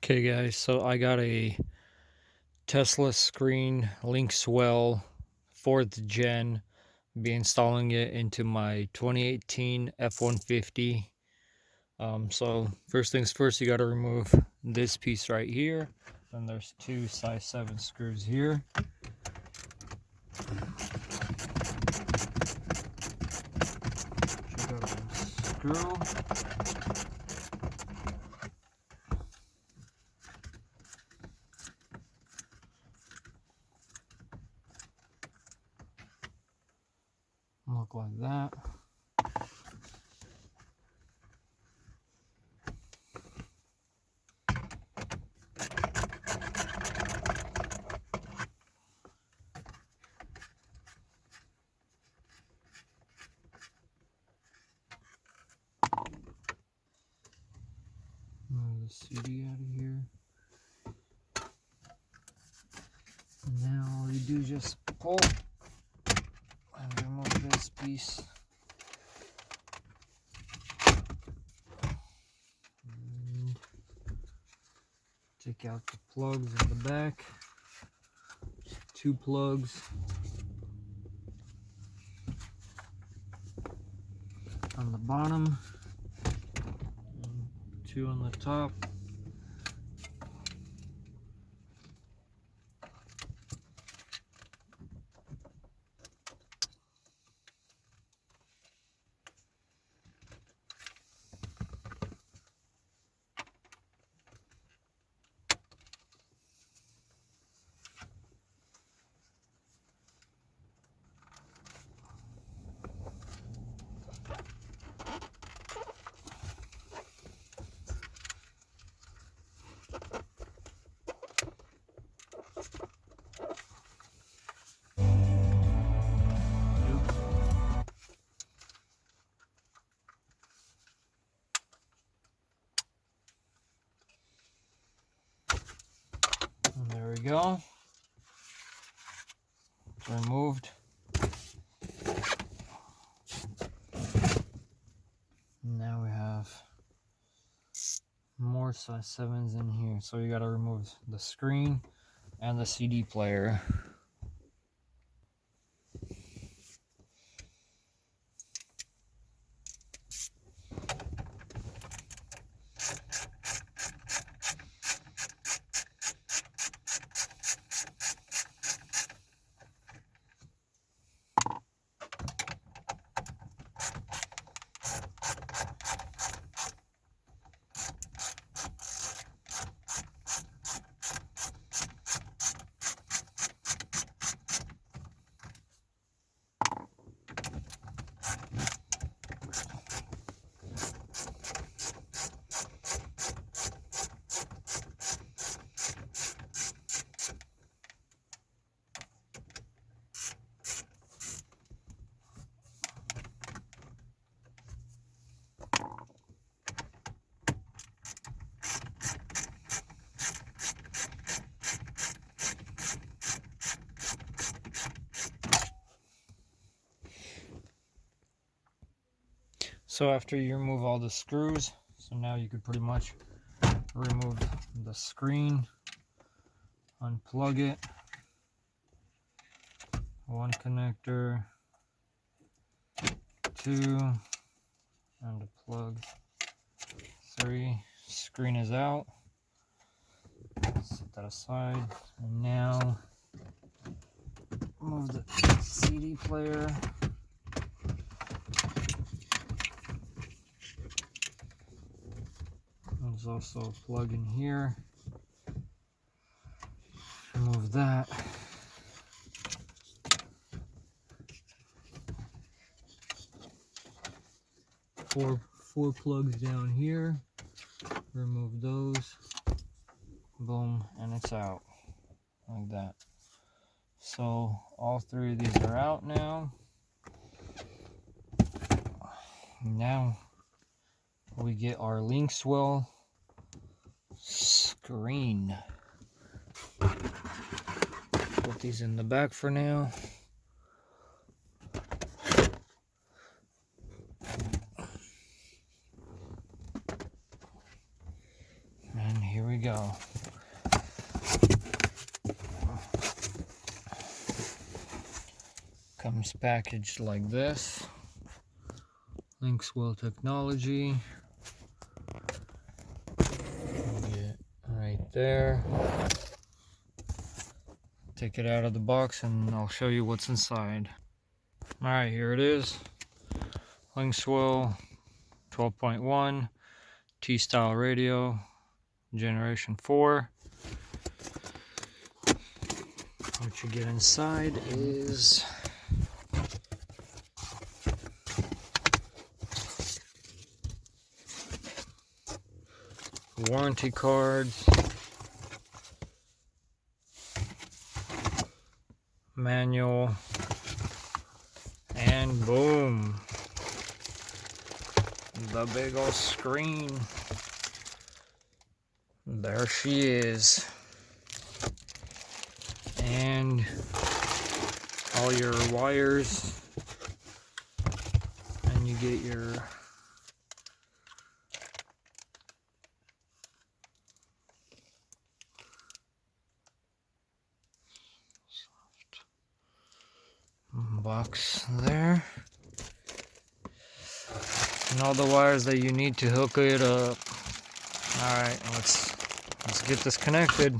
Okay guys, so I got a Tesla screen Linkswell 4th gen. Be installing it into my 2018 F150. So first things first, you got to remove this piece right here. Then there's two size 7 screws here. Check out the screw. Look like that. Move the CD out of here. And now all you do is just pull and remove this piece. And take out the plugs in the back. 2 plugs on the bottom and 2 on the top. And there we go. It's removed. Now we have more size 7s in here. So you got to remove the screen and the CD player. So after you remove all the screws, so now you could pretty much remove the screen, unplug it, 1 connector, 2, and a plug, 3. Screen is out. Set that aside. And now move the CD player. There's also a plug in here. Remove that. Four plugs down here. Remove those. Boom, and it's out like that. So all 3 of these are out now. Now we get our Linkswell screen. Put these in the back for now. And here we go. go. Comes packaged like this. Linkswell technology. Get right there. Take it out of the box and I'll show you what's inside. Alright, here it is. Linkswell 12.1 T-style radio, generation 4. What you get inside is warranty cards, manual, and boom, the big old screen. There she is. And all your wires, and you get your box there, and all the wires that you need to hook it up. All right, let's get this connected.